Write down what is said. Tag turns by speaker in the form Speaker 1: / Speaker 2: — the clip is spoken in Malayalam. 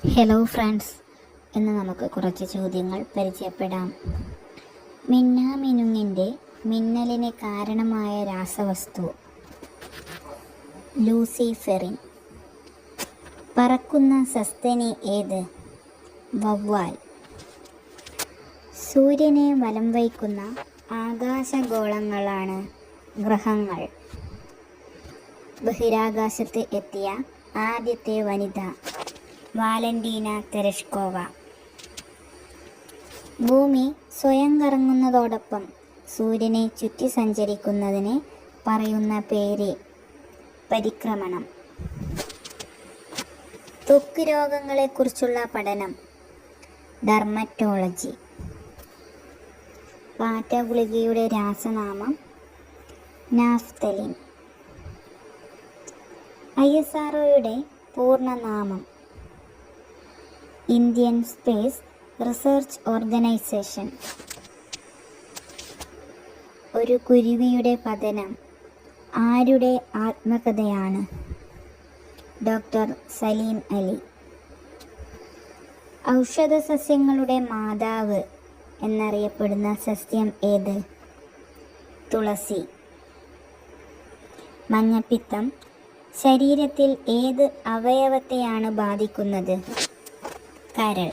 Speaker 1: ഹലോ ഫ്രണ്ട്സ്, ഇന്ന് നമുക്ക് കുറച്ച് ചോദ്യങ്ങൾ പരിചയപ്പെടാം. മിന്നാമിനുങ്ങിൻ്റെ മിന്നലിന് കാരണമായ രാസവസ്തു ലൂസിഫെറിൻ. പറക്കുന്ന സസ്തനി ഏത്? വവ്വാൽ. സൂര്യനെ വലം വയ്ക്കുന്ന ആകാശഗോളങ്ങളാണ് ഗ്രഹങ്ങൾ. ബഹിരാകാശത്ത് എത്തിയ ആദ്യത്തെ വനിത വാലന്റീന തെരഷ്കോവ. ഭൂമി സ്വയം കറങ്ങുന്നതോടൊപ്പം സൂര്യനെ ചുറ്റി സഞ്ചരിക്കുന്നതിന് പറയുന്ന പേര് പരിക്രമണം. ത്വക്ക് രോഗങ്ങളെക്കുറിച്ചുള്ള പഠനം ഡെർമറ്റോളജി. പാറ്റ ഗുളികയുടെ രാസനാമം നാഫ്തലിൻ. ISROയുടെ പൂർണ്ണനാമം ഇന്ത്യൻ സ്പേസ് റിസർച്ച് ഓർഗനൈസേഷൻ. ഒരു കുരുവിയുടെ പതനം ആരുടെ ആത്മകഥയാണ്? ഡോക്ടർ സലീം അലി. ഔഷധ സസ്യങ്ങളുടെ മാതാവ് എന്നറിയപ്പെടുന്ന സസ്യം ഏത്? തുളസി. മഞ്ഞപ്പിത്തം ശരീരത്തിൽ ഏത് അവയവത്തെയാണ് ബാധിക്കുന്നത്? കരൾ.